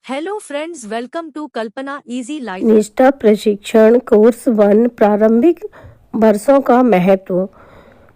Hello friends, welcome to Kalpana Easy Life. Nishtha प्रशिक्षण course 1 प्रारंभिक वर्षों का महत्व।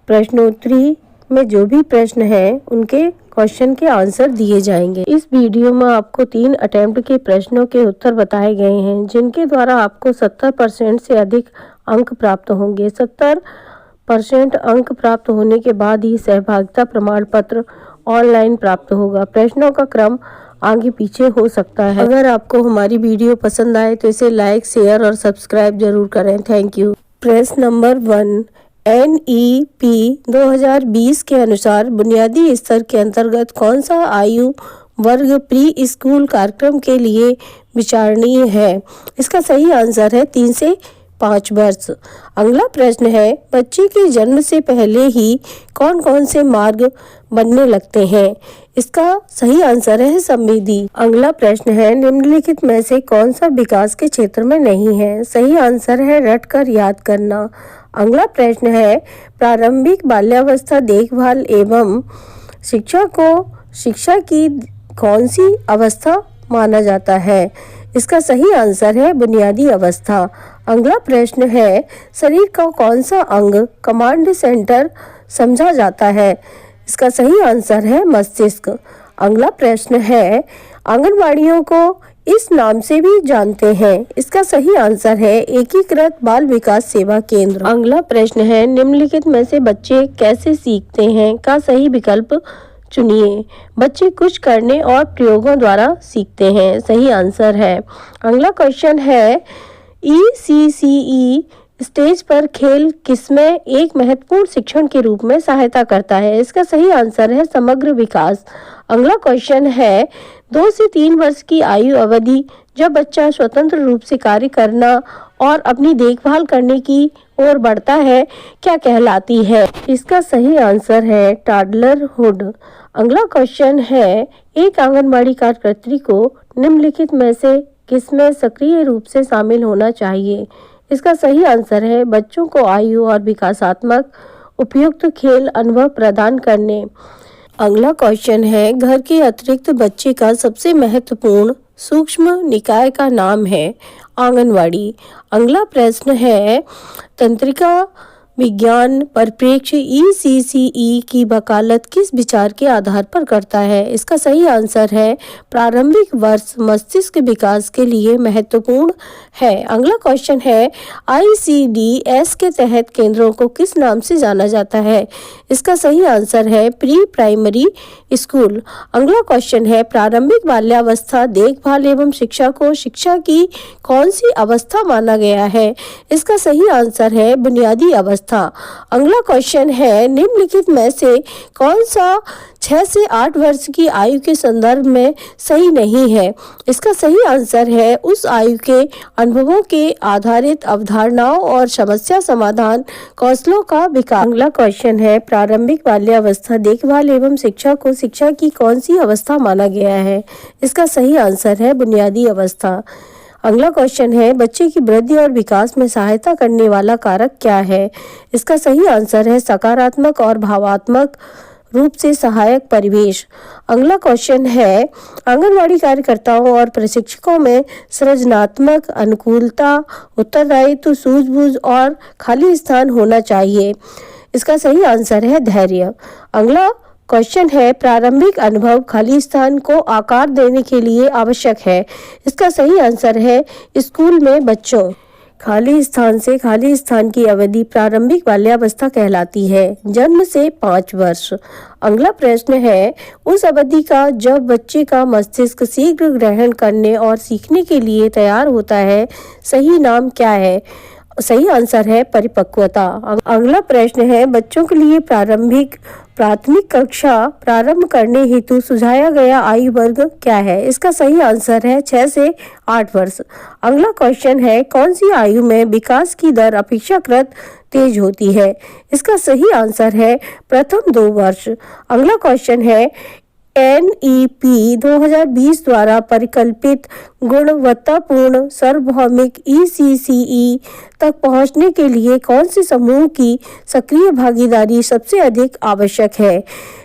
प्रश्नोत्तरी में जो भी प्रश्न हैं उनके क्वेश्चन के आंसर दिए जाएंगे। इस वीडियो में आपको 3 अटेम्प्ट के प्रश्नों के उत्तर बताए गए हैं जिनके द्वारा आपको 70% से अधिक अंक प्राप्त होंगे। 70% अंक प्राप्त होने के बाद ही सहभागिता प्रमाण पत्र ऑनलाइन प्राप्त होगा। प्रश्नों का क्रम आगे पीछे हो सकता है। अगर आपको हमारी वीडियो पसंद आए तो इसे लाइक, शेयर और सब्सक्राइब जरूर करें। Thank you. प्रश्न नंबर 1, NEP 2020 के अनुसार बुनियादी स्तर के अंतर्गत कौन सा आयु वर्ग प्री स्कूल कार्यक्रम के लिए विचारणीय है? इसका सही आंसर है 3 से 5 वर्ष। अगला प्रश्न है, बच्चे के जन्म से पहले ही कौन कौन से मार्ग बनने लगते हैं? इसका सही आंसर है समृद्धि। अगला प्रश्न है, निम्नलिखित में से कौन सा विकास के क्षेत्र में नहीं है? सही आंसर है रटकर याद करना। अगला प्रश्न है, प्रारंभिक बाल्यावस्था देखभाल एवं शिक्षा को शिक्षा की कौन सी अवस्था माना जाता है? इसका सही आंसर है बुनियादी अवस्था। अगला प्रश्न है, शरीर का कौन सा अंग कमांड सेंटर समझा जाता है? इसका सही आंसर है मस्तिष्क। अगला प्रश्न है, आंगनवाड़ियों को इस नाम से भी जानते हैं। इसका सही आंसर है एकीकृत बाल विकास सेवा केंद्र। अगला प्रश्न है, निम्नलिखित में से बच्चे कैसे सीखते हैं? का सही विकल्प चुनिए। बच्चे कुछ करने और प्रयोगों द्वारा सीखते हैं। सही आंसर है। अगला क्वेश्चन है, ECCE स्टेज पर खेल किसमें एक महत्वपूर्ण शिक्षण के रूप में सहायता करता है? इसका सही आंसर है समग्र विकास। अगला क्वेश्चन है, 2 से 3 वर्ष की आयु अवधि जब बच्चा स्वतंत्र रूप से कार्य करना और अपनी देखभाल करने की ओर बढ़ता है क्या कहलाती है? इसका सही आंसर है टॉडलरहुड। अगला क्वेश्चन है, एक आंगनबाड़ी कार्यकर्त्री को निम्नलिखित में से किसमें सक्रिय रूप से शामिल होना चाहिए? इसका सही आंसर है बच्चों को आयु और विकासात्मक उपयुक्त खेल अनुभव प्रदान करने। अगला क्वेश्चन है, घर के अतिरिक्त बच्चे का सबसे महत्वपूर्ण सूक्ष्म निकाय का नाम है आंगनवाड़ी। अगला प्रश्न है, तंत्रिका विज्ञान परिप्रेक्ष्य ECCE की वकालत किस विचार के आधार पर करता है? इसका सही आंसर है प्रारंभिक वर्ष मस्तिष्क विकास के लिए महत्वपूर्ण है। अगला क्वेश्चन है, ICDS के तहत केंद्रों को किस नाम से जाना जाता है? इसका सही आंसर है प्री प्राइमरी स्कूल। अगला क्वेश्चन है, प्रारंभिक बाल्यावस्था देखभाल एवं शिक्षा को शिक्षा की कौन सी अवस्था माना गया है? इसका सही आंसर है बुनियादी अवस्था। अगला क्वेश्चन है, निम्नलिखित में से कौन सा 6 से 8 वर्ष की आयु के संदर्भ में सही नहीं है? इसका सही आंसर है उस आयु के अनुभवों के आधारित अवधारणाओं और समस्या समाधान कौशलों का विकास। अगला क्वेश्चन है, प्रारंभिक बाल्यावस्था देखभाल एवं शिक्षा को शिक्षा की कौन सी अवस्था माना गया है? इसका सही आंसर है बुनियादी अवस्था। अगला क्वेश्चन है, बच्चे की वृद्धि और विकास में सहायता करने वाला कारक क्या है? इसका सही आंसर है सकारात्मक और भावात्मक रूप से सहायक परिवेश। अगला क्वेश्चन है, आंगनवाड़ी कार्यकर्ताओं और प्रशिक्षकों में सृजनात्मक अनुकूलता, उत्तरदायित्व, सूझबूझ और खाली स्थान होना चाहिए। इसका सही आंसर है धैर्य। अगला क्वेश्चन है, प्रारंभिक अनुभव खाली स्थान को आकार देने के लिए आवश्यक है। इसका सही आंसर है स्कूल में बच्चों। खाली स्थान से खाली स्थान की अवधि प्रारंभिक बाल्यावस्था कहलाती है, जन्म से 5 वर्ष। अगला प्रश्न है, उस अवधि का जब बच्चे का मस्तिष्क शीघ्र ग्रहण करने और सीखने के लिए तैयार होता है, सही नाम क्या है? सही आंसर है परिपक्वता। अगला प्रश्न है, बच्चों के लिए प्राथमिक कक्षा प्रारंभ करने हेतु सुझाया गया आयु वर्ग क्या है? इसका सही आंसर है 6 से 8 वर्ष। अगला क्वेश्चन है, कौन सी आयु में विकास की दर अपेक्षाकृत तेज होती है? इसका सही आंसर है प्रथम 2 वर्ष। अगला क्वेश्चन है, NEP 2020 द्वारा परिकल्पित गुणवत्तापूर्ण सार्वभौमिक ECCE तक पहुंचने के लिए कौन से समूह की सक्रिय भागीदारी सबसे अधिक आवश्यक है?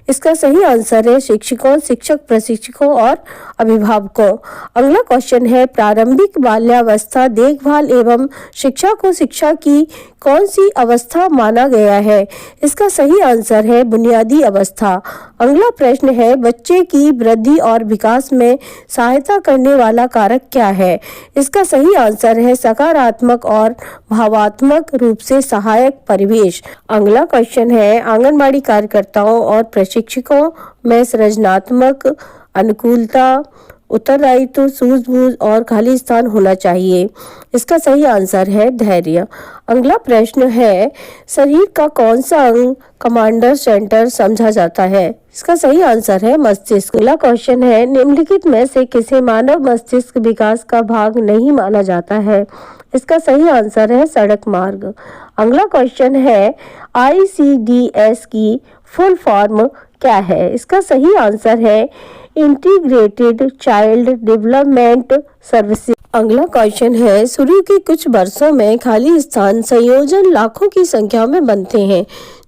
इसका सही आंसर है शिक्षकों, शिक्षक प्रशिक्षकों और अभिभावकों। अगला क्वेश्चन है प्रारंभिक बाल्यावस्था देखभाल एवं शिक्षा को शिक्षा की कौन सी अवस्था माना गया है? इसका सही आंसर है बुनियादी अवस्था। अगला प्रश्न है बच्चे की वृद्धि और विकास में सहायता करने वाला कारक क्या है? इसका सही आंसर है सकारात्मक और भावात्मक रूप से सहायक परिवेश। अगला क्वेश्चन है आंगनबाड़ी कार्यकर्ताओं और प्रशिक्षकों में सृजनात्मक अनुकूलता, उत्तरदायित्व, सूझबूझ और खाली स्थान होना चाहिए। इसका सही आंसर है धैर्य। अगला प्रश्न है शरीर का कौन सा अंग कमांडर सेंटर समझा जाता है? इसका सही आंसर है मस्तिष्क। अगला क्वेश्चन है निम्नलिखित में से किसे मानव मस्तिष्क विकास का भाग नहीं माना जाता है? इसका सही आंसर है सड़क मार्ग। अगला क्वेश्चन है ICDS की फुल फॉर्म क्या है? इसका सही आंसर है इंटीग्रेटेड चाइल्ड डेवलपमेंट सर्विसेज। अगला क्वेश्चन है शुरू के कुछ वर्षों में खाली स्थान संयोजन लाखों की संख्या में बनते हैं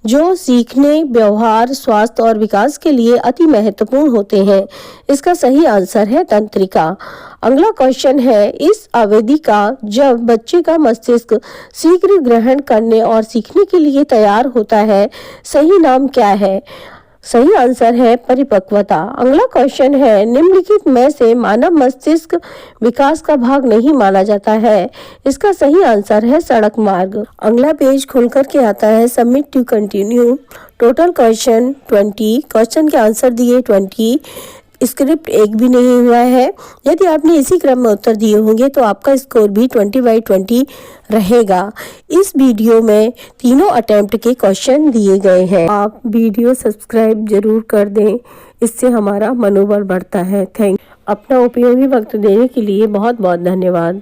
जो सीखने, व्यवहार, स्वास्थ्य और विकास के लिए अति महत्वपूर्ण होते हैं। इसका सही आंसर है तंत्रिका। अगला क्वेश्चन है इस अवधि का जब बच्चे का मस्तिष्क शीघ्र ग्रहण करने और सीखने के लिए तैयार होता है सही नाम क्या है? सही आंसर है परिपक्वता। अगला क्वेश्चन है निम्नलिखित में से मानव मस्तिष्क विकास का भाग नहीं माना जाता है? इसका सही आंसर है सड़क मार्ग। अगला पेज खुलकर के आता है submit to continue. Total question 20, question के आंसर दिए 20, स्क्रिप्ट एक भी नहीं हुआ है। यदि आपने इसी क्रम में उत्तर दिए होंगे तो आपका स्कोर भी 20/20 रहेगा। इस वीडियो में तीनों अटेम्प्ट के क्वेश्चन दिए गए हैं। आप वीडियो सब्सक्राइब जरूर कर दें, इससे हमारा मनोबल बढ़ता है। अपना उपयोगी वक्त देने के लिए बहुत बहुत धन्यवाद।